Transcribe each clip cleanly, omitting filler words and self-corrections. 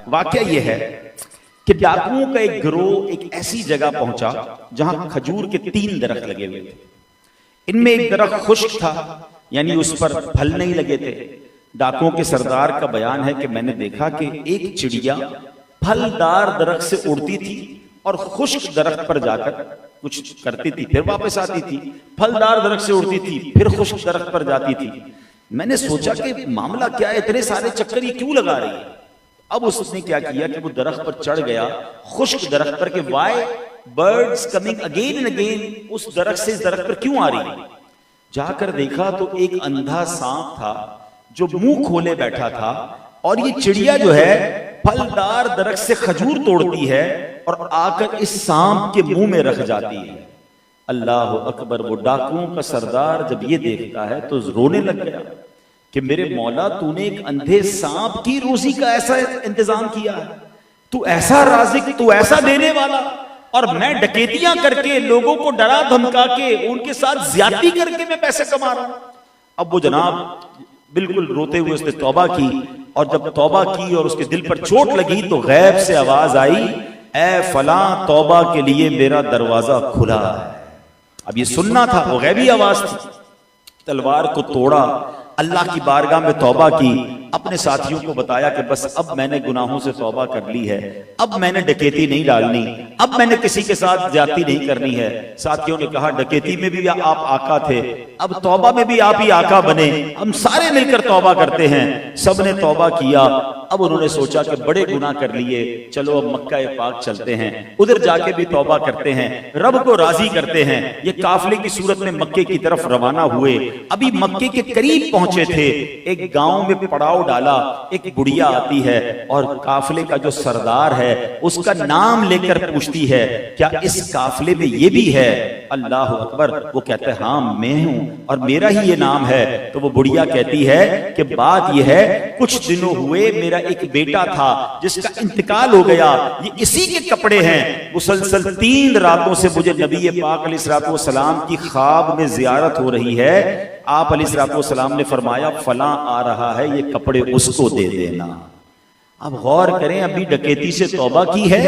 वाकया ये है कि डाकुओं का एक गिरोह एक ऐसी जगह पहुंचा जहां खजूर के 3 दरख्त लगे हुए थे। इनमें एक दरख्त खुश्क था, यानी उस पर फल नहीं लगे थे। डाकुओं के सरदार का बयान है कि मैंने देखा कि एक चिड़िया फलदार दरख्त से उड़ती थी और खुश्क दरख्त पर जाकर कुछ करती थी, फिर वापस आती थी। फलदार दरख्त से उड़ती थी, फिर खुश्क दरख्त पर जाती थी। मैंने सोचा कि मामला क्या है, इतने सारे चक्कर ये क्यों लगा रही है। अब उसने क्या किया कि वो दरख्त पर चढ़ गया, खुश्क दरख्त पर, कि why birds coming again and again, उस दरख्त से इस दरख्त पर क्यों आ रही है। जाकर देखा तो एक अंधा सांप था जो मुंह खोले बैठा था, और ये चिड़िया जो है फलदार दरख्त से खजूर तोड़ती है और आकर इस सांप के मुंह में रख जाती है। अल्लाह अकबर। वो डाकुओं का सरदार जब ये देखता है तो रोने लग गया कि मेरे मौला, तूने एक अंधे सांप की रोजी का ऐसा इंतजाम किया है, तू ऐसा राज़िक, तू ऐसा देने वाला, और मैं डकैतियां करके लोगों को डरा धमका के उनके साथ ज्यादती करके मैं पैसे कमा रहा हूं। अब वो जनाब बिल्कुल रोते हुए उसने तौबा की, और जब तौबा की और उसके दिल पर चोट लगी तो गैब से आवाज आई, ए फला, तौबा के लिए मेरा दरवाजा खुला है। अब ये सुनना था, वो गैबी आवाज थी। तलवार को तोड़ा, अल्लाह की बारगाह में तौबा की, अपने साथियों को बताया कि बस अब मैंने गुनाहों से तौबा कर ली है, अब मैंने डकैती नहीं डालनी, अब मैंने किसी के साथ ज्यादती नहीं करनी है। साथियों ने कहा, डकैती में भी आप आका थे, अब तौबा में भी आप ही आका बने, हम सारे मिलकर तौबा करते हैं। सबने तौबा किया। अब उन्होंने सोचा कि बड़े गुनाह कर लिए, चलो अब मक्का पाक चलते हैं, उधर जाके भी तौबा करते हैं, रब को राजी करते हैं। ये काफिले की सूरत में मक्के की तरफ रवाना हुए। अभी मक्के के करीब पहुंचे थे, एक गांव में पड़ाव डाला, एक बुढ़िया आती है और काफिले का जो सरदार है उसका नाम लेकर पूछती है, क्या इस काफिले में ये भी है? अल्लाह अकबर। वो कहते हैं, हाँ मैं हूं और मेरा ही ये नाम है। तो वो बुढ़िया कहती है कि बात ये है, कुछ दिनों हुए मेरा एक बेटा था जिसका इंतकाल हो गया, ये इसी के कपड़े हैं। मुसलसल 3 रातों से मुझे नबी पाक अलैहिस्सलाम की ख्वाब में जियारत हो रही है। आप अलैहिस्सलाम ने फरमाया, फला आ रहा है, ये कपड़े उसको दे देना। अब गौर करें, अभी डकैती से तौबा की है,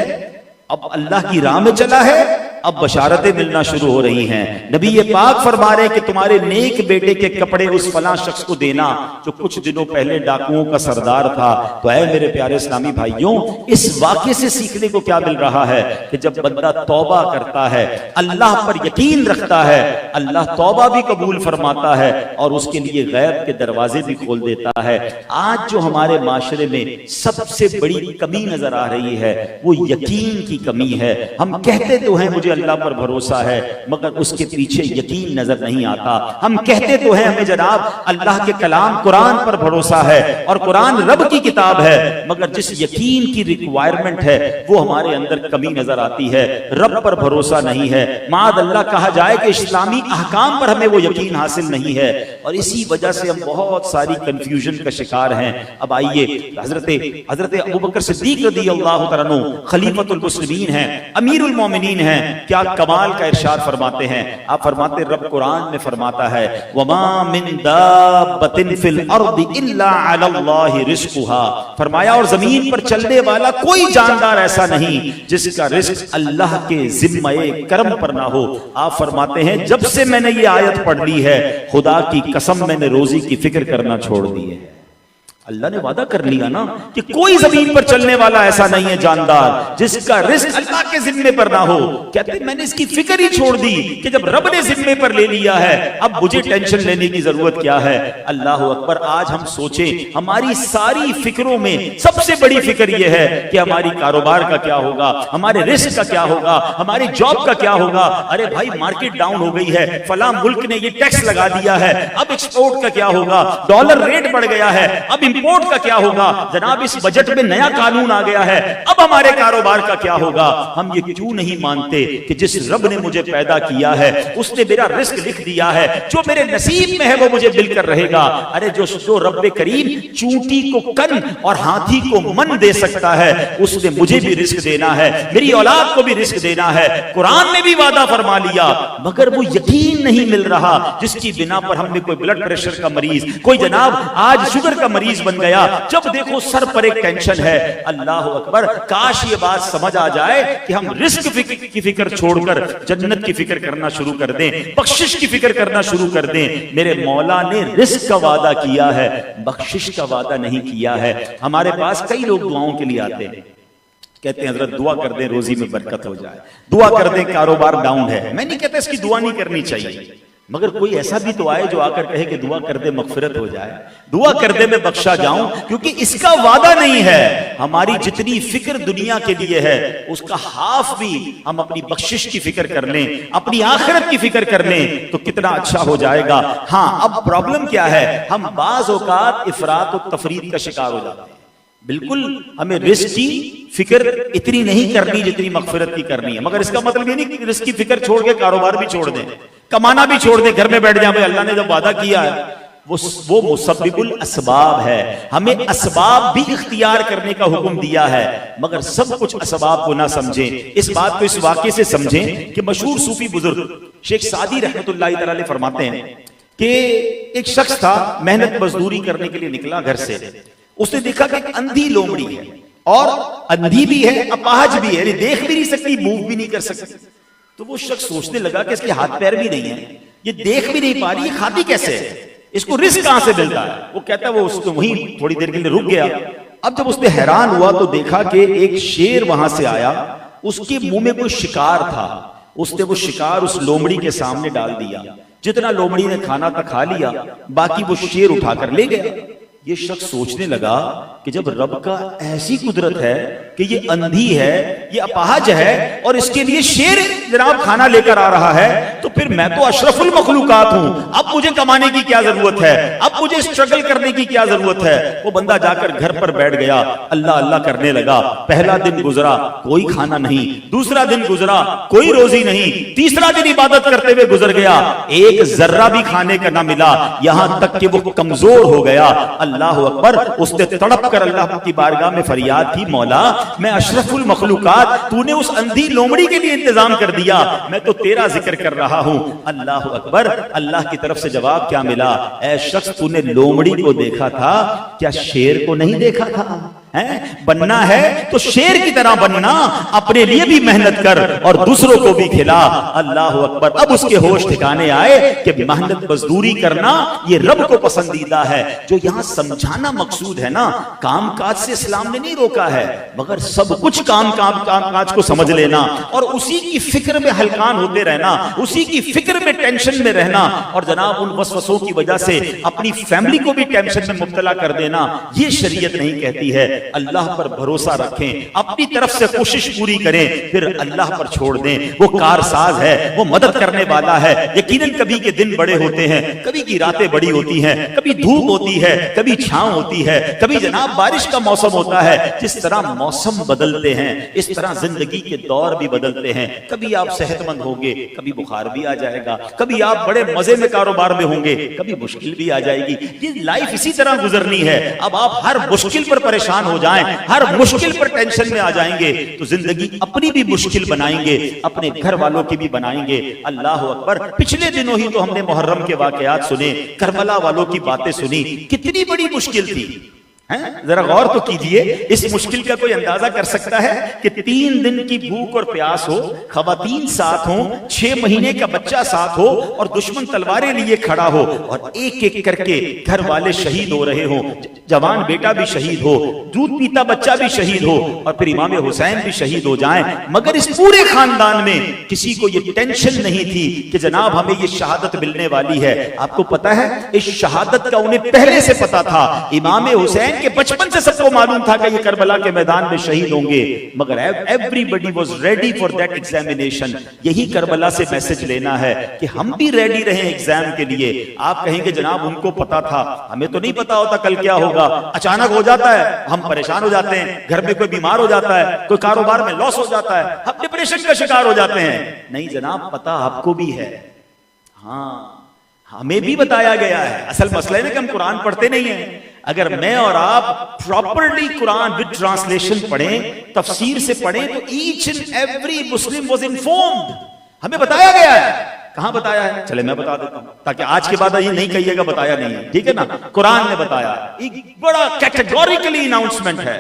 अब अल्लाह की राह में चला है, अब बशारतें मिलना शुरू हो रही हैं। नबी ये पाक फरमा रहे कि तुम्हारे नेक बेटे के कपड़े उस फला शख्स को देना जो कुछ दिनों पहले डाकुओं का सरदार था। तो ऐ मेरे प्यारे इस्लामी भाइयों, इस वाक़े से सीखने को क्या मिल रहा है कि जब बंदा तौबा करता है, अल्लाह पर यकीन रखता है, अल्लाह तौबा भी कबूल फरमाता है और उसके लिए गैब के दरवाजे भी खोल देता है। आज जो हमारे माशरे में सबसे बड़ी कमी नजर आ रही है वो यकीन की कमी है। हम कहते तो हैं मुझे अल्लाह पर भरोसा है, मगर उसके पीछे यकीन नजर नहीं आता। हम कहते तो हैं हमें जनाब अल्लाह के कलाम कुरान पर भरोसा है और कुरान रब की किताब है, मगर जिस यकीन की रिक्वायरमेंट है वो हमारे अंदर कमी नजर आती है। रब पर भरोसा नहीं है, माद अल्लाह कहा जाए कि इस्लामी अहकाम पर हमें वो यकीन हासिल नहीं है, और इसी वजह से हम बहुत सारी कंफ्यूजन का शिकार हैं। अब आइए, हजरत अबू बकर सिद्दीक रज़ियल्लाहु तआला अन्हु खलीफतुल मुस्लिमीन हैं, अमीरुल मोमिनीन हैं, क्या कमाल का इरशाद फरमाते हैं। आप फरमाते, रब कुरान में फरमाता है, वमा मिन दाब्बतिन फिल अर्दि इल्ला अलल्लाहि रिज़्कुहा, फरमाया और जमीन पर चलने वाला कोई जानदार ऐसा नहीं जिसका रिज़्क अल्लाह के जिम्मे करम पर ना हो। आप फरमाते हैं, जब से मैंने ये आयत पढ़ ली है, खुदा की कसम मैंने रोजी की फिक्र करना छोड़ दी है। अल्लाह ने वादा कर लिया ना कि कोई जमीन पर चलने वाला ऐसा नहीं है जानदार जिसका रिस्क अल्लाह के जिम्मे पर ना हो। कहते मैंने इसकी फिक्र ही छोड़ दी कि जब रब ने जिम्मे पर ले लिया है, अब मुझे टेंशन लेने की जरूरत क्या है। अल्लाह अकबर। आज हम सोचें, हमारी सारी फिक्रों में सबसे बड़ी फिक्र यह है कि हमारी कारोबार का क्या होगा, हमारे रिस्क का क्या होगा, हमारी जॉब का क्या होगा। अरे भाई मार्केट डाउन हो गई है, फला मुल्क ने ये टैक्स लगा दिया है, अब एक्सपोर्ट का क्या होगा, डॉलर रेट बढ़ गया है, अब इंपोर्ट का क्या होगा, जनाब इस बजट में नया कानून आ गया है, अब हमारे कारोबार का क्या होगा। हम ये क्यों नहीं मानते कि जिस रब ने मुझे पैदा किया है उसने मेरा रिस्क लिख दिया है, जो मेरे नसीब में है वो मुझे मिलकर रहेगा। अरे जो रब्बे करीम चूंटी को कन और हाथी को मन दे सकता है, उसने मुझे भी रिस्क देना है, मेरी औलाद को भी रिस्क देना है। कुरान में भी वादा फरमा लिया, मगर वो यकीन नहीं मिल रहा जिसकी बिना पर हमने कोई ब्लड प्रेशर का मरीज, कोई जनाब आज शुगर का मरीज बन गया, जब देखो सर पर एक टेंशन है। अल्लाह अकबर, काश ये बात समझ आ जाए कि हम रिस्क की फिक्र छोड़कर जन्नत की फिक्र करना शुरू कर दें, बख्शिश की फिक्र करना शुरू कर दें। मेरे मौला ने रिस्क का वादा किया है, बख्शिश का वादा नहीं किया है। हमारे पास कई लोग दुआओं के लिए आते हैं, कहते हैं हजरत दुआ कर दें रोजी में बरकत हो जाए, दुआ कर दें कारोबार डाउन है। मैं नहीं कहता इसकी दुआ नहीं करनी चाहिए, मगर कोई ऐसा भी तो आए जो आकर कहे कि दुआ कर दे मगफिरत हो जाए, दुआ कर दे मैं बख्शा जाऊं, क्योंकि इसका वादा नहीं है। हमारी जितनी फिक्र दुनिया के लिए है उसका हाफ भी हम अपनी बख्शिश की फिक्र कर लें, अपनी आखिरत की फिक्र कर लें तो कितना अच्छा हो जाएगा। हाँ, अब प्रॉब्लम क्या है, हम बाज़ औकात इफरात और तफरीद का शिकार हो जाते हैं। बिल्कुल हमें रिस्क की फिक्र इतनी नहीं करनी जितनी मगफिरत की करनी है, मगर इसका मतलब ये नहीं कि रिस्क की फिक्र छोड़ के कारोबार भी छोड़ दें, कमाना भी छोड़ दें, घर में बैठ जाए। भाई अल्लाह ने जब वादा किया है वो मुसब्बिबुल असबाब है, हमें असबाब भी इख्तियार करने का हुक्म दिया है, मगर सब कुछ असबाब को ना समझें। इस बात को इस वाक़े से समझें कि मशहूर सूफी बुजुर्ग शेख सादी रहमतुल्लाह तआला फरमाते हैं कि एक शख्स था, मेहनत मजदूरी करने के लिए निकला घर से। उसने देखा कि एक अंधी लोमड़ी है, और अंधी भी है, अपाहज भी है, देख भी नहीं सकती, मूव भी नहीं कर सकती। तो वो शख्स सोचने लगा कि इसके हाथ पैर भी नहीं है, ये देख भी नहीं पा रही, ये खाती कैसे है, इसको रिस्क कहां से मिलता है। वो कहता है वो उसको वहीं थोड़ी देर के लिए रुक गया। अब जब उसने हैरान हुआ तो देखा कि एक शेर वहां से आया, उसके मुंह में कोई शिकार था। उसने वो शिकार उस लोमड़ी के सामने डाल दिया, जितना लोमड़ी ने खाना था खा लिया, बाकी वो शेर उठाकर ले गया। ये शख्स सोचने लगा कि जब रब का ऐसी कुदरत है कि ये अंधी है, ये अपाहज है, और इसके लिए शेर जनाब खाना लेकर आ रहा है, तो फिर मैं तो अशरफुल मखलूकात हूं, अब मुझे कमाने की क्या जरूरत है, अब मुझे स्ट्रगल करने की क्या जरूरत है। वो बंदा जाकर घर पर बैठ गया, अल्लाह अल्लाह करने लगा। पहला दिन गुजरा, कोई खाना नहीं, दूसरा दिन गुजरा, कोई रोजी नहीं, तीसरा दिन इबादत करते हुए गुजर गया, एक जर्रा भी खाने का ना मिला, यहां तक कि वो कमजोर हो गया। अल्लाह अकबर, उसने तड़प कर अल्लाह की बारगाह में फरियाद की, मौला मैं अशरफुल मखलूकात, तूने उस अंधी लोमड़ी के लिए इंतजाम कर दिया, मैं तो तेरा जिक्र कर रहा हूं। अल्लाह अकबर, अल्लाह की तरफ से जवाब क्या मिला, ऐ शख्स तूने लोमड़ी को देखा था, क्या शेर को नहीं देखा था? बनना है तो शेर की तरह बनना, अपने लिए भी मेहनत कर और दूसरों को भी खिला। अल्लाह अकबर, अब उसके होश ठिकाने आए कि मेहनत मजदूरी करना ये रब को पसंदीदा है। जो यहां समझाना मकसूद है ना, काम काज से इस्लाम ने नहीं रोका है, मगर सब कुछ काम काज को समझ लेना और उसी की फिक्र में हलकान होते रहना, उसी की फिक्र में टेंशन में रहना, और जनाब उन वसवसों की वजह से अपनी फैमिली को भी टेंशन में मुब्तला कर देना, ये शरीयत नहीं कहती है। अल्लाह पर भरोसा रखें, अपनी तरफ से कोशिश पूरी करें, फिर अल्लाह पर छोड़ दें। वो कारसाज है, वो मदद करने वाला है। यकीनन कभी के दिन बड़े होते हैं, कभी की रातें बड़ी होती हैं, कभी धूप होती है, कभी छांव होती है, कभी जनाब बारिश का मौसम होता है। जिस तरह मौसम बदलते हैं, इस तरह जिंदगी के दौर भी बदलते हैं। कभी आप सेहतमंद होंगे, कभी बुखार भी आ जाएगा, कभी आप बड़े मजे में कारोबार में होंगे, कभी मुश्किल भी आ जाएगी। ये लाइफ इसी तरह गुजरनी है। अब आप हर मुश्किल पर परेशान हो जाएं, हर मुश्किल पर टेंशन में आ जाएंगे तो जिंदगी अपनी भी मुश्किल बनाएंगे, अपने घर वालों की भी बनाएंगे। अल्लाह अकबर, पिछले दिनों ही तो हमने मुहर्रम के वाकयात सुने, करबला वालों की बातें सुनी, कितनी बड़ी मुश्किल थी। जरा गौर तो कीजिए, इस मुश्किल का कोई अंदाजा कर सकता है कि 3 दिन की भूख और प्यास हो, खवातीन साथ हो, 6 महीने का बच्चा साथ हो, और दुश्मन तलवारें लिए खड़ा हो, और एक एक करके घर वाले शहीद हो रहे हो, जवान बेटा भी शहीद हो, दूध पीता बच्चा भी शहीद हो, और फिर इमाम हुसैन भी शहीद हो जाएं, मगर इस पूरे खानदान में किसी को ये टेंशन नहीं थी कि जनाब हमें ये शहादत मिलने वाली है। आपको पता है, इस शहादत का उन्हें पहले से पता था। इमाम हुसैन के बचपन से सबको मालूम था कि ये करबला के मैदान में शहीद होंगे, मगर everybody was ready for that examination. यही करबला से मैसेज लेना है कि हम भी रेडी रहें एग्जाम के लिए। आप कहेंगे जनाब उनको पता था, हमें तो नहीं पता होता कल क्या होगा, अचानक हो जाता है, हम परेशान हो जाते हैं, घर में कोई बीमार हो जाता है, कोई कारोबार में लॉस हो जाता है, हम डिप्रेशन का शिकार हो जाते हैं। नहीं जनाब, पता आपको भी है, हाँ हमें भी बताया गया है। असल मसला है कि हम कुरान पढ़ते नहीं है। अगर मैं और आप प्रॉपरली कुरान विद ट्रांसलेशन पढ़ें, तफसीर से पढ़ें, तो each and every Muslim was informed. हमें बताया गया है, कहां बताया है? चले मैं बता देता हूं, ताकि आज के बाद ये नहीं कहिएगा बताया नहीं है, ठीक है ना। कुरान ने बताया, एक बड़ा कैटेगोरिकली अनाउंसमेंट है।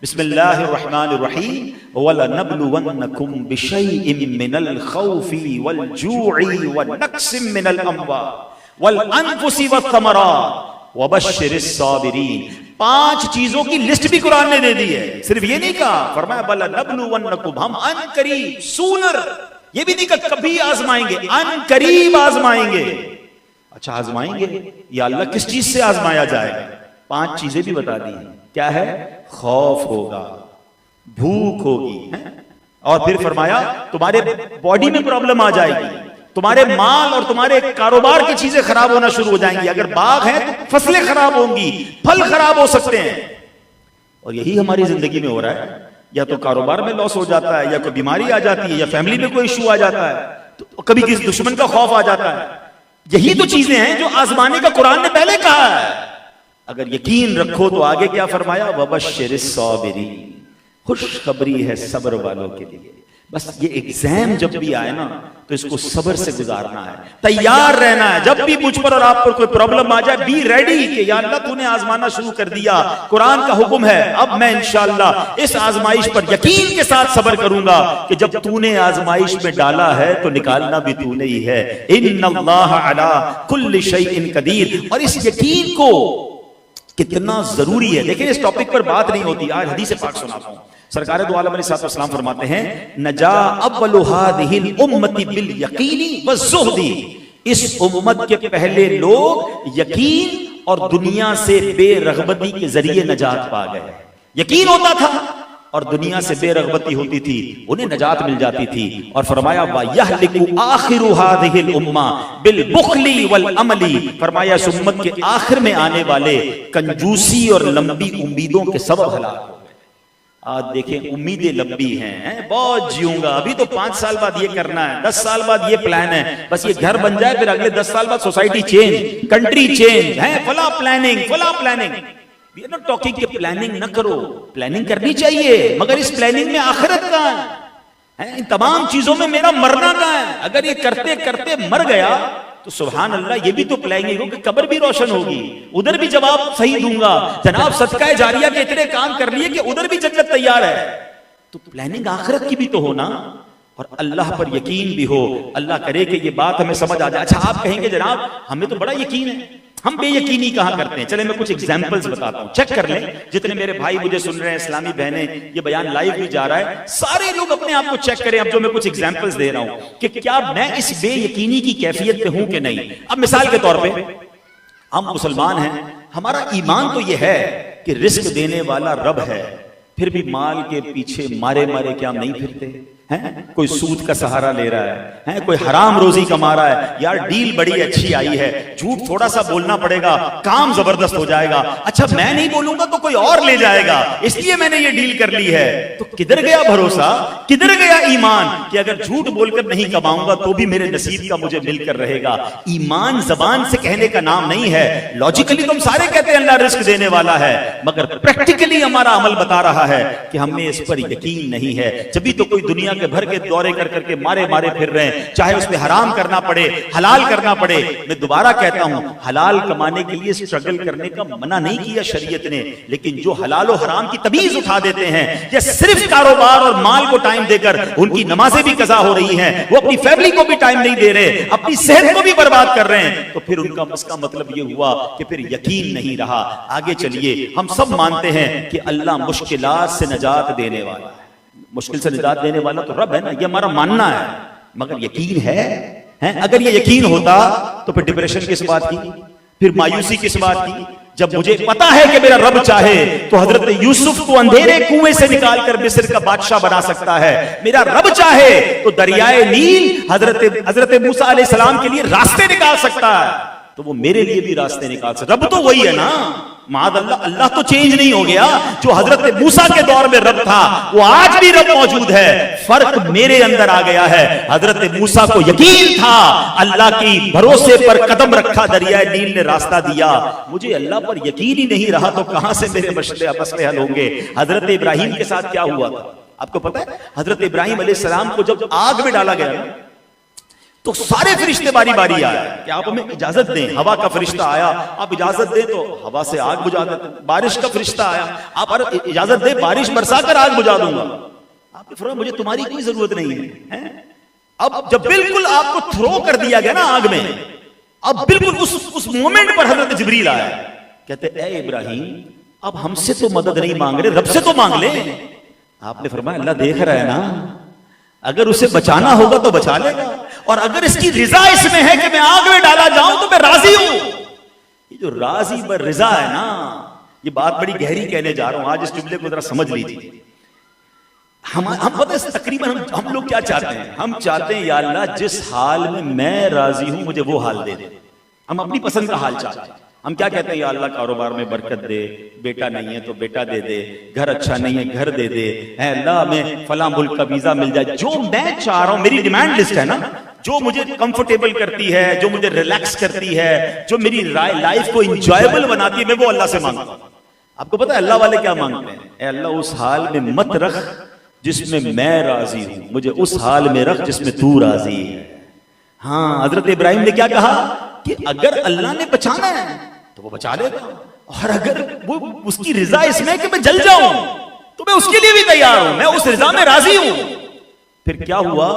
बिस्मिल्लाहिर्रहमानिर्रहीम वलनब्लुवन्नकुम बिशैइन मिनल खौफि वल जू'i व नक्सिम मिनल अम्वाल वल अनफुसि वस्समरात वबश्शिरिस साबिरीन। 5 चीजों की लिस्ट भी कुरान ने दे दी है। सिर्फ ये नहीं कहा, फरमाया वलनब्लुवन्नकुम, हम अन करीब, सूनर, ये भी नहीं कहा कभी आजमाएंगे, अन करीब आजमाएंगे। अच्छा आजमाएंगे, या अल्लाह किस चीज से आजमाया जाएगा? 5 चीजें भी बता दी हैं। क्या है? खौफ होगा, भूख होगी, और फिर फरमाया तुम्हारे बॉडी में प्रॉब्लम आ जाएगी, तुम्हारे माल और तुम्हारे कारोबार की चीजें खराब होना शुरू हो जाएंगी। अगर बाग है तो फसलें खराब होंगी, फल खराब हो सकते हैं। और यही हमारी जिंदगी में हो रहा है, या तो कारोबार में लॉस हो जाता है, या कोई बीमारी आ जाती है, या फैमिली में कोई इश्यू आ जाता है, तो कभी किसी दुश्मन का खौफ आ जाता है। यही तो चीजें हैं जो आजमाने का कुरान ने पहले कहा है। अगर यकीन रखो तो आगे क्या फरमाया? वबश्शिरिस साबिरीन, खुशखबरी है सब्र वालों के लिए। बस ये एग्जाम जब भी आए ना, तो इसको सब्र से गुजारना है, तैयार रहना है। जब भी मुझ पर और आप पर कोई प्रॉब्लम आ जाए, बी रेडी कि या अल्लाह तूने आजमाना शुरू कर दिया, कुरान का हुक्म है, अब मैं इंशाअल्लाह इस आजमाइश पर यकीन के साथ सब्र करूंगा कि जब तूने आजमाइश में डाला है तो निकालना भी तूने ही है। इन्नल्लाह अला कुल्लि शैइन कदीर। और इस यकीन को कितना जरूरी है, देखिए इस टॉपिक पर बात नहीं होती। आज हदीस पाक सुनाता हूं। सरकार दो आलम अलैहिस्सलाम फरमाते हैं, नजा अव्वलु हादिहिल उम्मती बिल यकीनी व ज़ुहदी। इस उम्मत के पहले लोग यकीन और दुनिया से बेरगबती के जरिए नजात पा गए। यकीन होता था और दुनिया से बेरगबती होती थी, उन्हें नजात मिल जाती थी। और फरमाया वा यहलिकु आखिरु हादिहिल उम्मा बिल बुखली वल अमली। फरमाया इस उम्मत के आखिर में आने वाले कंजूसी और लंबी उम्मीदों के सबब हलाक हो गए। आज देखें उम्मीदें लंबी हैं, बहुत जीऊंगा, अभी तो 5 साल बाद ये करना है, 10 साल बाद ये प्लान है, बस ये घर बन जाए, फिर अगले 10 साल बाद सोसाइटी चेंज, कंट्री चेंज है, फला प्लानिंग फला planning. We are not talking कि प्लानिंग न करो, प्लानिंग करनी चाहिए, मगर इस प्लानिंग में आखिरत कहां है? इन तमाम चीजों में मेरा मरना कहां है? अगर ये करते करते मर गया तो सुभान अल्लाह, ये भी तो प्लानिंग होगी, कब्र भी रोशन होगी, उधर भी जवाब सही दूंगा। जनाब सदका जारिया के इतने काम कर लिए कि उधर भी जन्नत तैयार है। तो प्लानिंग आखिरत की भी तो होना, और अल्लाह पर यकीन भी हो। अल्लाह करे कि ये बात हमें समझ आ जाए। अच्छा आप कहेंगे जनाब हमें तो बड़ा यकीन है, हम बेयकीनी कहां करते हैं? चले मैं कुछ एग्जांपल्स बताता हूं, चेक कर लें। जितने मेरे भाई मुझे सुन रहे हैं, इस्लामी बहनें, ये बयान लाइव भी जा रहा है, सारे लोग अपने आप को चेक करें। अब जो मैं कुछ एग्जांपल्स दे रहा हूं कि क्या मैं इस बेयकीनी की कैफियत पे हूं कि नहीं। अब मिसाल के तौर पे हम मुसलमान हैं, हमारा ईमान तो यह है कि रिस्क देने वाला रब है, फिर भी माल के पीछे मारे मारे क्या हम नहीं फिरते हैं? कोई सूद का सहारा ले रहा है, कोई हराम रोजी कमा रहा है, यार डील बड़ी अच्छी आई है, झूठ थोड़ा सा बोलना पड़ेगा, काम जबरदस्त हो जाएगा। अच्छा मैं नहीं बोलूंगा तो कोई और ले जाएगा, इसलिए मैंने ये डील कर ली है। तो किधर गया भरोसा, किधर गया ईमान कि अगर झूठ बोलकर नहीं कमाऊंगा तो भी मेरे नसीब का मुझे मिलकर रहेगा। ईमान जबान से कहने का नाम नहीं है। लॉजिकली तुम सारे कहते हैं अल्लाह रिस्क देने वाला है, मगर प्रैक्टिकली हमारा अमल बता रहा है कि हमें इस पर यकीन नहीं है। जब भी तो कोई दुनिया के भर के दौरे कर करके मारे मारे फिर रहे हैं, चाहे उसमें हराम करना पड़े, हलाल करना पड़े। मैं दोबारा कहता हूं, हलाल कमाने के लिए स्ट्रगल करने का मना नहीं किया शरीयत ने, लेकिन जो हलाल और हराम की तमीज उठा देते हैं, या सिर्फ कारोबार और माल को टाइम देकर उनकी नमाजें भी कज़ा हो रही हैं, वो अपनी फैमिली को भी टाइम नहीं दे रहे, अपनी सेहत को भी बर्बाद कर रहे हैं, तो फिर उनका इसका मतलब ये हुआ कि फिर यकीन नहीं रहा। आगे चलिए, हम सब मानते हैं कि अल्लाह मुश्किलात से निजात देने वाला है, मुश्किल से निजात देने वाला तो रब है ना, ये हमारा मानना है, मगर यकीन है? अगर ये यकीन होता तो फिर डिप्रेशन किस बात की, फिर मायूसी किस बात की? जब मुझे पता है कि मेरा रब चाहे तो हजरत यूसुफ को अंधेरे कुएं से निकालकर मिस्र का बादशाह बना सकता है। मेरा रब चाहे तो दरियाए नील हजरत मूसा अलैहिस्सलाम के लिए रास्ते निकाल सकता है, तो वो मेरे लिए भी रास्ते निकाल सकता। रब तो वही है ना, मादअल्लाह, अल्लाह तो चेंज नहीं हो गया। जो हजरत मूसा के दौर में रब था वो आज भी रब मौजूद है, फर्क मेरे अंदर आ गया है। हजरत मूसा को यकीन था, अल्लाह की भरोसे पर कदम रखा, दरियाए नील ने रास्ता दिया। मुझे अल्लाह पर यकीन ही नहीं रहा तो कहां से मेरे मसले हल होंगे। हजरत इब्राहिम के साथ क्या हुआ था आपको पता है? हजरत इब्राहिम अलैहिस्सलाम को जब आग में डाला गया तो सारे फरिश्ते बारी बारी आए कि आप हमें इजाजत दें। हवा का फरिश्ता आया, आप इजाजत दें तो हवा से आग बुझा देते। बारिश का फरिश्ता आया, आप इजाजत दें बारिश बरसा कर आग बुझा दूंगा। आपने फरमाया मुझे तुम्हारी कोई जरूरत नहीं है। अब जब बिल्कुल आपको थ्रो कर दिया गया ना आग में, अब बिल्कुल उस मोमेंट पर हजरत जिब्रील आया, कहते ए इब्राहिम अब हमसे तो मदद नहीं मांग रहे, रब से तो मांग ले। आपने फरमाया अल्लाह देख रहा है ना, अगर उसे बचाना होगा तो बचा लेगा, और अगर इसकी रिजा इसमें है कि मैं आग में डाला जाऊं तो मैं राजी हूं। ये जो राजी बर रिजा है ना, ये बात बड़ी गहरी कहने जा रहा हूं। आज इस जुमले को जरा समझ लीजिए। हम पता है तकरीबन हम लोग क्या चाहते हैं? हम चाहते हैं या अल्लाह जिस हाल में मैं राजी हूं मुझे वो हाल दे दे। हम अपनी पसंद का हाल चाहते हैं। हम क्या कहते हैं? या अल्लाह कारोबार में बरकत दे, बेटा नहीं है तो बेटा दे दे, घर अच्छा नहीं है घर दे दे, है अल्लाह हमें फला मुल्क का वीजा मिल जाए। जो मैं चाह रहा हूं, मेरी डिमांड लिस्ट है ना, जो मुझे कंफर्टेबल करती है, जो मुझे रिलैक्स करती है, जो मेरी लाइफ को इंजॉयबल बनाती है, मैं वो अल्लाह से मांगता हूं। आपको पता है अल्लाह वाले क्या मांगते हैं? ए अल्लाह उस हाल में मत रख जिसमें मैं राजी हूं, मुझे उस हाल में रख जिसमें तू राजी है। हाँ, हजरत इब्राहिम ने क्या कहा कि अगर अल्लाह ने बचाना है तो वो बचा लेगा, और अगर वो उसकी रिजा इसमें कि मैं जल जाऊं तो मैं उसके लिए भी तैयार हूं, मैं उस रिजा में राजी हूं। फिर क्या हुआ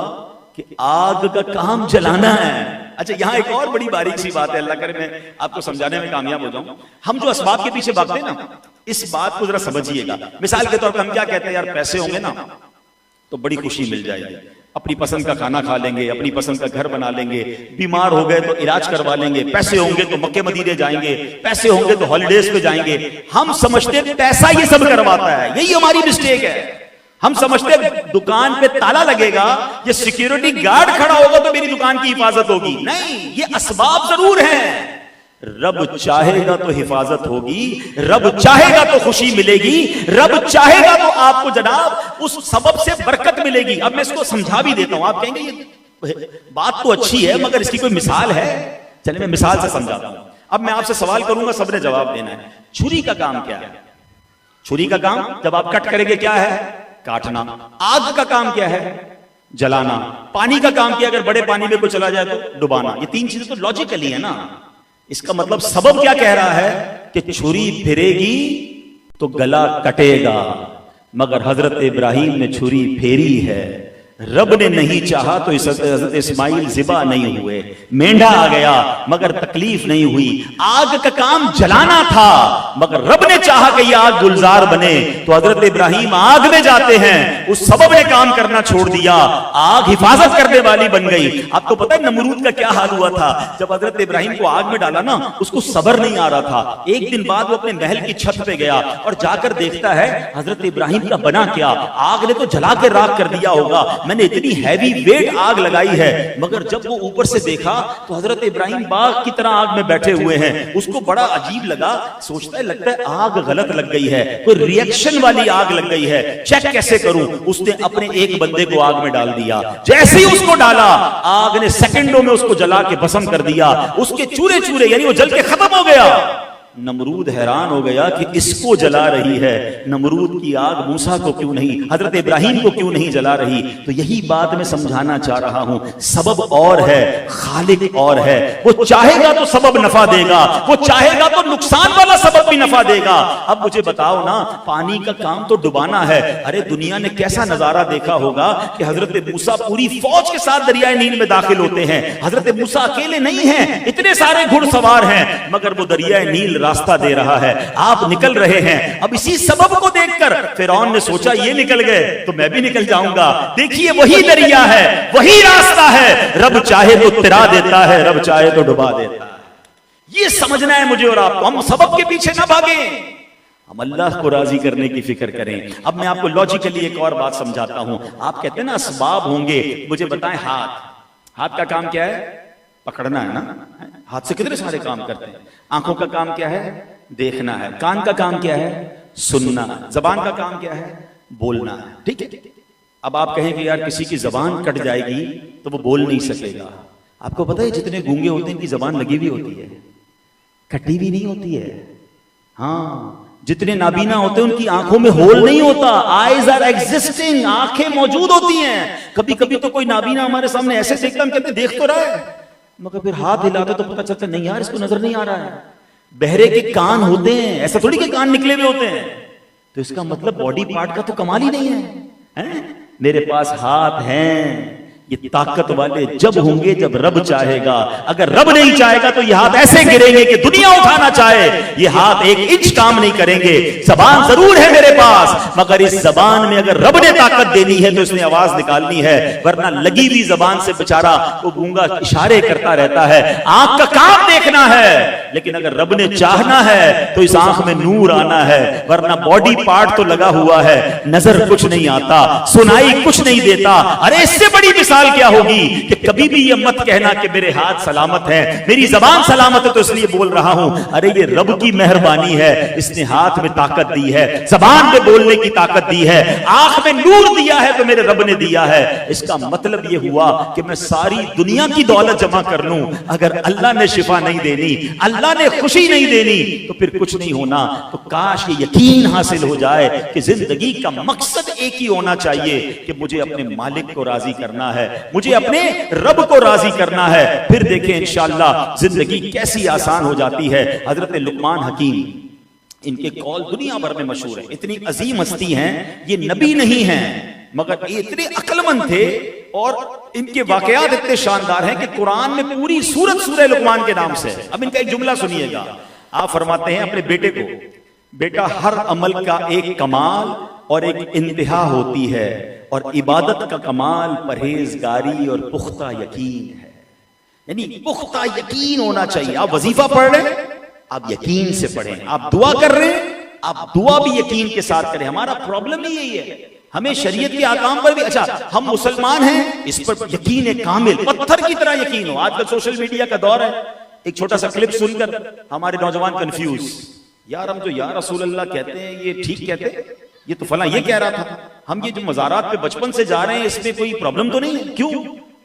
कि आग का काम जलाना है। अच्छा, यहां एक और बड़ी बारीक सी बात है, अल्लाह करे मैं आपको समझाने में कामयाब हो जाऊं। हम जो असबाब के पीछे भागते हैं ना, इस बात को जरा समझिएगा। मिसाल के तौर पर हम क्या कहते हैं? यार पैसे होंगे ना तो बड़ी खुशी मिल जाएगी, अपनी पसंद का खाना खा लेंगे, अपनी पसंद का घर बना लेंगे, बीमार हो गए तो इलाज करवा लेंगे, पैसे होंगे तो मक्के मदीने जाएंगे, पैसे होंगे तो हॉलिडेज पे जाएंगे। हम समझते हैं पैसा ये सब करवाता है, यही हमारी मिस्टेक है। हम समझते हैं दुकान पे ताला लगेगा, ये सिक्योरिटी गार्ड खड़ा होगा तो मेरी दुकान की हिफाजत होगी। नहीं, ये असबाब जरूर है। रब चाहेगा तो हिफाजत होगी, रब चाहेगा तो खुशी मिलेगी, रब चाहेगा तो आपको जनाब उस सबब से बरकत मिलेगी। अब मैं इसको समझा भी देता हूं। आप कहेंगे ये बात तो अच्छी है मगर इसकी कोई मिसाल है? चलिए मैं मिसाल से समझाता हूं। अब मैं आपसे सवाल करूंगा, सबने जवाब देना है। छुरी का काम क्या है? छुरी का काम जब आप कट करेंगे क्या है? काटना। आग का काम क्या है? जलाना। पानी का काम क्या? अगर बड़े पानी में कोई चला जाए तो डुबाना। ये तीन चीजें तो लॉजिकली है ना। इसका मतलब सबब क्या कह रहा है कि छुरी फिरेगी तो गला कटेगा, मगर हजरत इब्राहिम ने छुरी फेरी है। रब ने नहीं चाहा तो हजरत इस्माइल ज़िबा नहीं हुए, मेंढा आ गया मगर तकलीफ नहीं हुई। आग का काम जलाना था मगर रब ने चाहा कि यह आग गुलजार बने, तो हजरत इब्राहिम आग में जाते हैं। उस सबब ने काम करना छोड़ दिया, आग हिफाजत करने वाली बन गई। आपको पता है नमरूद का क्या हाल हुआ था? जब हजरत इब्राहिम को आग में डाला ना, उसको सब्र नहीं आ रहा था। एक दिन बाद वो अपने महल की छत पे गया और जाकर देखता है हजरत इब्राहिम का बना क्या। आग ने तो जला के राख कर दिया होगा, मैंने इतनी हैवी वेट आग लगाई है। मगर जब वो ऊपर से देखा तो हजरत इब्राहिम बाग की तरह आग में बैठे हुए हैं। उसको बड़ा अजीब लगा, सोचता है लगता है आग गलत लग गई है, कोई रिएक्शन वाली आग लग गई है, चेक कैसे करूं। उसने अपने एक बंदे को आग में डाल दिया। जैसे ही उसको डाला, आग ने सेकंडों में उसको जला के भस्म कर दिया। उसके चूरे चूरे यानी वो जल के खत्म हो गया। नमरूद हैरान हो गया कि इसको जला रही है, नमरूद की आग मूसा को क्यों नहीं, हजरत इब्राहिम को क्यों नहीं जला रही। तो यही बात मैं समझाना चाह रहा हूं। सबब और है, खालिक और है। वो चाहेगा तो सबब नफा देगा, वो चाहेगा तो नुकसान वाला सबब भी नफा देगा। अब मुझे बताओ ना, पानी का काम तो डुबाना है। अरे दुनिया ने कैसा नजारा देखा होगा कि हजरत मूसा पूरी फौज के साथ दरियाए नील में दाखिल होते हैं। हजरत मूसा अकेले नहीं हैं, इतने सारे घुड़सवार हैं, मगर वो दरियाए नील रास्ता दे रहा है, आप निकल रहे हैं। अब इसी सबब को देखकर फिरौन ने सोचा ये निकल गए तो मैं भी निकल जाऊंगा। देखिए वही दरिया है, वही रास्ता है। रब चाहे तो तिरा देता है, रब चाहे तो डुबा देता है। ये समझना है मुझे और आपको। हम सबब के पीछे ना भागें, हम अल्लाह को राजी करने की फिक्र करें। अब मैं आपको लॉजिकली एक और बात समझाता हूं। आप कहते हैं ना असबाब होंगे, मुझे बताएं हाथ का काम क्या है? पकड़ना है ना। हाथ से कितने सारे काम करते हैं। आंखों का काम क्या है? देखना है। कान का काम क्या है? सुनना है। जबान का काम क्या है? बोलना है। ठीक है। अब आप कहें कि यार किसी की जबान कट जाएगी तो वो बोल नहीं सकेगा। आपको पता है जितने गूंगे होते हैं इनकी जबान लगी हुई होती है, कटी भी नहीं होती है। हाँ, जितने नाबीना होते हैं उनकी आंखों में होल नहीं होता, आईज आर एग्जिस्टिंग, आंखें मौजूद होती हैं। कभी कभी तो कोई नाबीना हमारे सामने ऐसे देखता, हम कहते देख तो रहा है, मगर फिर हाथ हिलाते तो पता चलता नहीं यार इसको नजर नहीं आ रहा है। बहरे के कान होते हैं, ऐसा थोड़ी के कान निकले हुए होते हैं, तो इसका मतलब बॉडी पार्ट का तो कमाल ही नहीं है? मेरे पास हाथ हैं, ये ताकत वाले जब होंगे जब रब चाहेगा। अगर रब नहीं चाहेगा तो ये हाथ ऐसे गिरेंगे कि दुनिया उठाना चाहे ये हाथ 1 इंच काम नहीं करेंगे। जबान जरूर है मेरे पास, मगर इस जबान में अगर रब ने ताकत देनी है तो इसने आवाज निकालनी है, वरना लगी हुई जबान से बेचारा वो गूंगा इशारे करता रहता है। आंख का काम देखना है, लेकिन अगर रब ने चाहना है तो इस आंख में नूर आना है, वरना बॉडी पार्ट तो लगा हुआ है, नजर कुछ नहीं आता, सुनाई कुछ नहीं देता। अरे इससे बड़ी मिसाल क्या होगी कि कभी भी ये मत कहना कि मेरे हाथ सलामत हैं, मेरी जबान सलामत है तो इसलिए बोल रहा हूं। अरे ये रब की मेहरबानी है, इसने हाथ में ताकत दी है, जबान में बोलने की ताकत दी है, आंख में नूर दिया है तो मेरे रब ने दिया है। इसका मतलब ये हुआ कि मैं सारी दुनिया की दौलत जमा कर लूं, अगर अल्लाह ने शिफा नहीं देनी, अल्लाह ने खुशी नहीं देनी तो फिर कुछ नहीं होना। तो काश ये यकीन हासिल हो जाए कि जिंदगी का मकसद एक ही होना चाहिए कि मुझे अपने मालिक को राजी करना है, मुझे अपने रब को राजी करना है। फिर देखें इंशाअल्लाह जिंदगी कैसी आसान हो जाती है। हजरत लुकमान हकीम, इनके कौल दुनिया भर में मशहूर है, इतनी अजीम हस्ती हैं, ये नबी नहीं हैं मगर ये इतने अक्लमंद थे और इनके वाकयात इतने शानदार हैं कि कुरान में पूरी सूरत सूरह लुकमान के नाम से है। अब इनका एक जुमला सुनिएगा। आप फरमाते हैं अपने बेटे को, बेटा हर अमल का एक कमाल और एक इंतहा होती है, और इबादत का कमाल परहेजगारी और पुख्ता यकीन है। यानी पुख्ता यकीन होना चाहिए। आप वजीफा पढ़ रहे हैं, आप यकीन से पढ़ें। आप दुआ कर रहे हैं, आप दुआ भी यकीन के साथ करें। हमारा प्रॉब्लम ही यही है, हमें शरीयत के आकाम पर भी, अच्छा हम मुसलमान हैं इस पर यकीन है कामिल, पत्थर की तरह यकीन हो। आजकल सोशल मीडिया का दौर है, एक छोटा सा क्लिप सुनकर हमारे नौजवान कंफ्यूज, यार हम जो या रसूल अल्लाह कहते हैं ये ठीक कहते हैं, ये तो फला ये कह रहा था, हम ये जो मज़ारात पे बचपन से जा रहे हैं इसमें कोई प्रॉब्लम तो नहीं है? क्यों?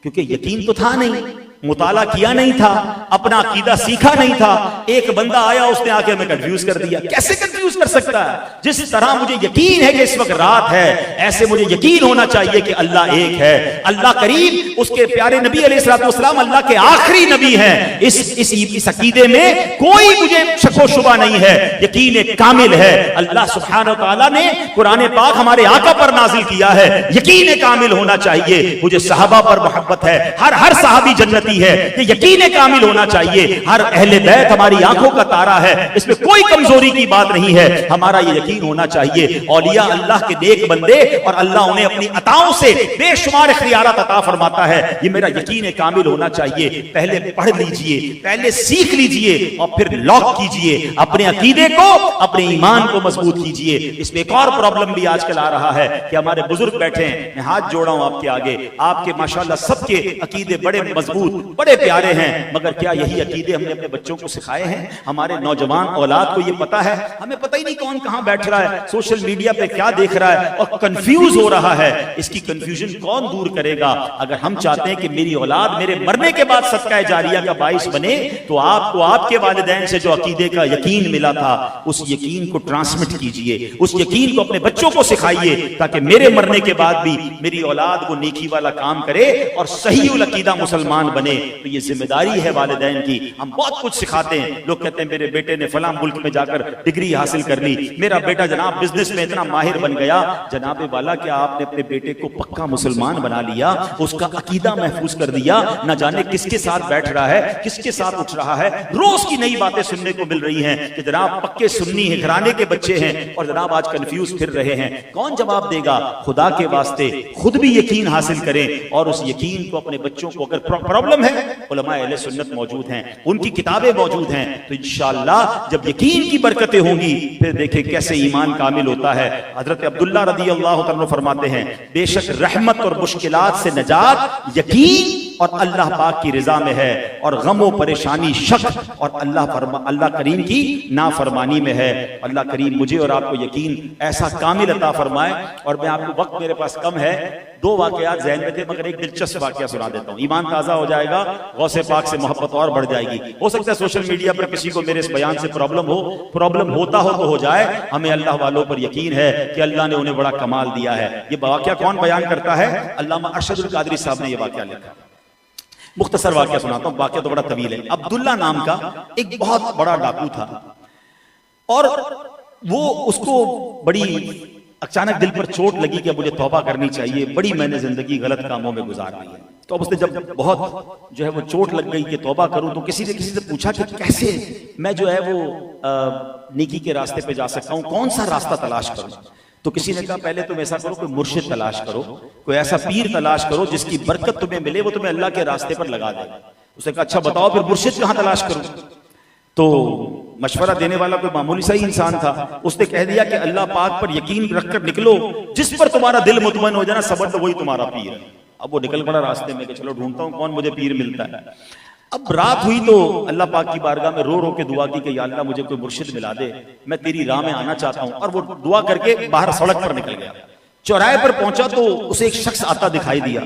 क्योंकि यकीन तो था नहीं, मुताला किया नहीं था, अपना अकीदा सीखा नहीं था। एक बंदा आया, उसने आके हमें कंफ्यूज कर दिया। कैसे कंफ्यूज कर सकता है? जिस तरह मुझे यकीन है कि इस वक्त रात है, ऐसे मुझे यकीन होना चाहिए कि अल्लाह एक है, अल्लाह करीम, उसके प्यारे नबी अलैहिस्सलाम अल्लाह के आखिरी नबी हैं। इस अकीदे में कोई मुझे शको शुबा नहीं है, यकीन कामिल है। अल्लाह सुब्हानहू व तआला ने कुरान पाक हमारे आका पर नाजिल किया है, यकीन कामिल होना चाहिए। मुझे सहाबा पर मोहब्बत है, हर सहाबी जन्नती है, ये यकीन कामिल होना चाहिए। हर अहले बैत हमारी आंखों का तारा है, इसमें कोई कमजोरी की बात नहीं है। हमारा ये यकीन होना चाहिए औलिया अल्लाह के नेक बंदे, और अल्लाह उन्हें अपनी अताओं से बेशुमार इख्तियारात अता फरमाता है, ये मेरा यकीन कामिल होना चाहिए। पहले पढ़ लीजिए, पहले सीख लीजिए और फिर लॉक कीजिए अपने अकीदे को, अपने ईमान को मजबूत कीजिए। इसमें एक और प्रॉब्लम भी आजकल आ रहा है कि हमारे बुजुर्ग बैठे हैं, मैं हाथ जोड़ा हूं आपके आगे, आपके माशाल्लाह सबके अकीदे बड़े मजबूत, बड़े प्यारे हैं, मगर क्या यही अकीदे हमने अपने बच्चों को सिखाए हैं? हमारे नौजवान औलाद को ये पता है? हमें पता ही नहीं कौन कहां बैठ रहा है, सोशल मीडिया पे क्या देख रहा है और कंफ्यूज हो रहा है। इसकी कंफ्यूजन कौन दूर करेगा? अगर हम चाहते हैं कि मेरी औलाद मेरे मरने के बाद सदका जारिया का बाइस बने, तो आपको आपके वालिदैन से जो अकीदे का यकीन मिला था उस यकीन को ट्रांसमिट कीजिए, उस यकीन को अपने बच्चों को सिखाइए, ताकि मेरे मरने के बाद भी मेरी औलाद को नेकी वाला काम करे और सही उल अकीदा मुसलमान बने। तो ये जिम्मेदारी है वालिदैन की। हम बहुत कुछ सिखाते हैं, लोग कहते हैं मेरे बेटे ने फलां मुल्क में जाकर डिग्री हासिल कर ली, मेरा बेटा जनाब बिजनेस में इतना माहिर बन गया। जनाबे वाला, क्या आपने अपने बेटे को पक्का मुसलमान बना लिया, उसका अकीदा महफूज कर दिया? न जाने किसके साथ बैठ रहा है, किसके साथ उठ रहा है। रोज की नई बातें सुनने को मिल रही हैं कि जनाब पक्के सुन्नी है, घराने के बच्चे हैं और जनाब आज कंफ्यूज फिर रहे हैं। कौन जवाब देगा? खुदा के वास्ते खुद भी यकीन हासिल करें और उस यकीन को अपने बच्चों को, अगर प्रॉब्लम है उलमा अहले सुन्नत मौजूद हैं, उनकी किताबें मौजूद हैं, तो इंशाअल्लाह जब यकीन की बरकतें होंगी फिर देखें कैसे ईमान कामिल होता है। हजरत अब्दुल्ला रज़ी अल्लाह तआला फरमाते हैं, बेशक रहमत और मुश्किलात से नजात यकीन और अल्लाह पाक की रिजा में है, और गम व परेशानी, शक और अल्लाह करीम की नाफरमानी में है। अल्लाह करीम मुझे और आपको यकीन ऐसा कामिल अता फरमाए। और मैं आपको, वक्त मेरे पास कम है, 2 वाकयात ज़हन में थे, मगर एक दिलचस्प वाकया सुना देता हूँ। ईमान ताज़ा हो जाएगा, गौसे पाक से मोहब्बत और बढ़ जाएगी। हो सकता है सोशल मीडिया पर किसी को मेरे इस बयान से प्रॉब्लम होता हो तो हो जाए। हमें अल्लाह वालों पर यकीन है कि अल्लाह ने उन्हें बड़ा कमाल दिया है। ये वाकया कौन बयान करता है? अल्लामा अरशदुल कादरी साहब ने यह वाकया लिखा। मुख्तसर वाकया सुनाता हूँ, वाकया तो बड़ा तवील है। अब्दुल्ला नाम का एक बहुत बड़ा डाकू था, और वो उसको बड़ी अचानक दिल पर चोट लगी कि अब मुझे तौबा करनी चाहिए, बड़ी मैंने जिंदगी गलत कामों में गुजार दी है। तो अब उसने जब बहुत जो है वो चोट लग गई कि तौबा करूं, तो किसी से पूछा कि कैसे मैं जो है वो नेकी के रास्ते पे जा सकता हूं, कौन सा रास्ता तलाश करूं? तो किसी ने कहा पहले तुम ऐसा करो, कोई मुर्शिद तलाश करो, कोई ऐसा पीर तलाश करो जिसकी बरकत तुम्हें मिले, वो तुम्हें अल्लाह के रास्ते पर लगा दे। उसने कहा अच्छा बताओ फिर मुर्शिद कहां तलाश करूं? तो मशवरा देने वाला कोई मामूली सा ही इंसान था। उसने कह दिया कि अल्लाह पाक पर यकीन रखकर निकलो, जिस पर तुम्हारा दिल मुतमइन हो जाए ना, समझ लो वही तुम्हारा पीर है। अब वो निकल पड़ा रास्ते में कि चलो ढूंढता हूं कौन मुझे पीर मिलता है। अब रात हुई तो अल्लाह पाक की बारगाह में रो रो के दुआ की कि या अल्लाह मुझे कोई मुर्शिद मिला दे, मैं तेरी राह में आना चाहता हूं। और वो दुआ करके बाहर सड़क पर निकल गया। चौराहे पर पहुंचा तो उसे एक शख्स आता दिखाई दिया।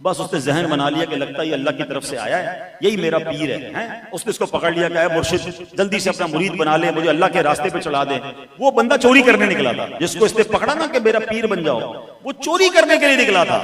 बस उसने जहन बना लिया कि लगता है अल्लाह की तरफ से आया है, यही मेरा पीर है, हैं? उसने इसको पकड़ लिया, कहा मुर्शिद जल्दी से अपना मुरीद बना ले, मुझे अल्लाह के रास्ते पे चढ़ा दे। वो बंदा चोरी करने निकला था, जिसको इसने पकड़ा ना कि मेरा पीर बन जाओ, वो चोरी करने के लिए निकला था।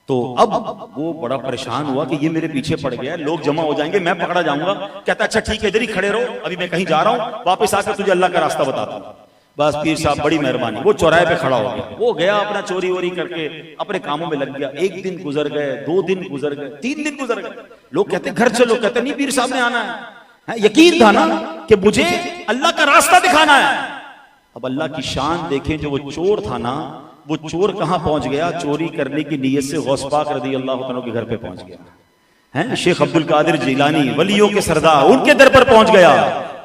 तो अब वो बड़ा परेशान हुआ कि ये मेरे पीछे पड़ गया, लोग जमा हो जाएंगे, मैं पकड़ा जाऊंगा। कहता अच्छा ठीक है, इधर ही खड़े रहो, अभी मैं कहीं जा रहा हूं, वापस आकर तुझे अल्लाह का रास्ता बताता हूं। बस पीर साहब बड़ी मेहरबानी, वो चौराहे पे खड़ा हो गया। वो गया अपना चोरी वोरी करके अपने कामों में लग गया। 1 दिन गुजर गए, 2 दिन गुजर गए, 3 दिन गुजर गए। लोग कहते घर चलो, कहते नहीं पीर साहब ने आना है। यकीन था ना कि मुझे अल्लाह का रास्ता दिखाना है। अब अल्लाह की शान देखें, जो वो चोर था ना, वो चोर कहां पहुंच गया? चोरी करने की नीयत से गौस पाक रज़ी अल्लाह तआला के घर पे पहुंच गया है। शेख अब्दुल कादिर जिलानी, वलियों के सरदार, उनके दर पर पहुंच गया।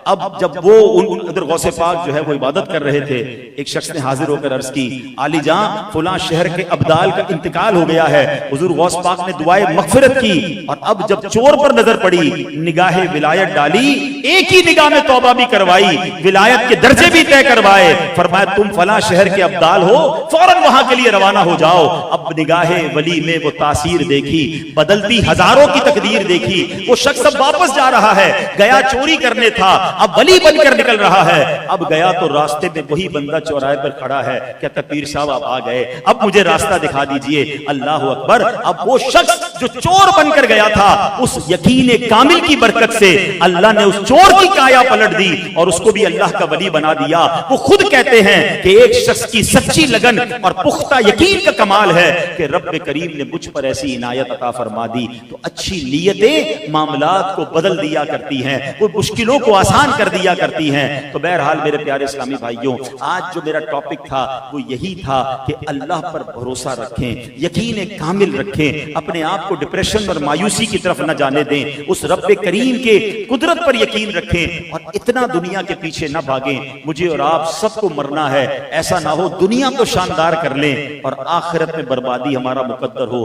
अब जब वो उधर गौसे पाक जो है वो इबादत कर रहे थे, एक शख्स ने हाजिर होकर अर्ज की, आली जां फुला शहर के अब्दाल का इंतकाल हो गया है। हुजूर गौस पाक ने दुआए मगफिरत की, और अब जब चोर पर नजर पड़ी, निगाहे विलायत डाली, एक ही निगाह में तौबा भी करवाई, विलायत के दर्जे भी तय करवाए। फरमाया तुम फला शहर के अब्दाल हो, फौरन वहां के लिए रवाना हो जाओ। अब निगाहे वली में वो तासीर देखी, बदलती हजारों की तकदीर देखी। वो शख्स अब वापस जा रहा है, गया चोरी करने था, अब वली बनकर निकल रहा है। अब गया तो रास्ते में वही बंदा चौराहे पर खड़ा है, कहता पीर साहब आप आ गए, अब मुझे रास्ता दिखा दीजिए। अल्लाह अकबर। अब वो शख्स जो चोर बनकर गया था, उस यकीन कामिल की बरकत से अल्लाह ने उस चोर की काया पलट दी और उसको भी अल्लाह का वली बना दिया। वो खुद कहते हैं कि एक शख्स की सच्ची लगन और पुख्ता यकीन का कमाल है कि रब्बे करीम ने मुझ पर ऐसी इनायत अता फरमा दी। तो अच्छी नीयतें मामलात को बदल दिया करती हैं, वो मुश्किलों को आसान कर दिया करती हैं। तो बहरहाल मेरे प्यारे इस्लामी भाइयों, आज जो मेरा टॉपिक था वो यही था कि अल्लाह पर भरोसा रखें, यकीन कामिल रखें, अपने आप को डिप्रेशन और मायूसी की तरफ न जाने दें, उस रब्बे करीम के कुदरत पर यकीन रखें और इतना दुनिया के पीछे न भागें। मुझे और आप सबको मरना है, ऐसा ना हो दुनिया को शानदार कर लें और आखिरत में बर्बादी हमारा मुकद्दर हो।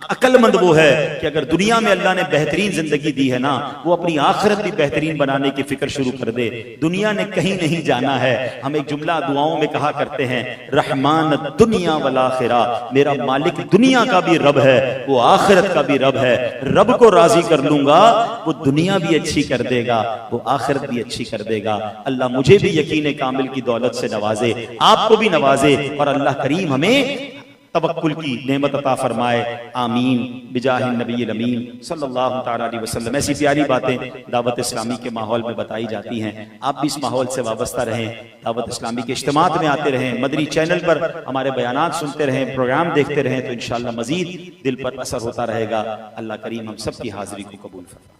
अक्लमंद वो है कि अगर दुनिया में अल्लाह ने बेहतरीन जिंदगी दी है ना, वो अपनी आखिरत भी बेहतरीन बनाने की फिक्र शुरू कर दे। दुनिया ने कहीं नहीं जाना है। हम एक जुमला दुआओं में कहा करते हैं, रहमान दुनिया वल आखिरा, मेरा मालिक दुनिया का भी रब है, वो आखिरत का भी रब है। रब को राजी कर लूंगा, वो दुनिया भी अच्छी कर देगा, वो आखिरत भी अच्छी कर देगा। अल्लाह मुझे भी यकीन कामिल की दौलत से नवाजे, आपको भी नवाजे और अल्लाह करीम हमें तवक्कुल की नेमत अता फरमाए। आमीन बिजाहि नबील अमीन सल्लल्लाहु तआला अलैहि वसल्लम। ऐसी प्यारी बातें दावत इस्लामी के माहौल में बताई जाती हैं। आप भी इस माहौल से वाबस्ता रहें, दावत इस्लामी के इज्तिमात में आते रहें, मदनी चैनल पर हमारे बयानात सुनते रहें, प्रोग्राम देखते रहें, तो इंशाअल्लाह मजीद दिल पर असर होता रहेगा। अल्लाह करीम हम सब की हाजिरी को कबूल फरमाए।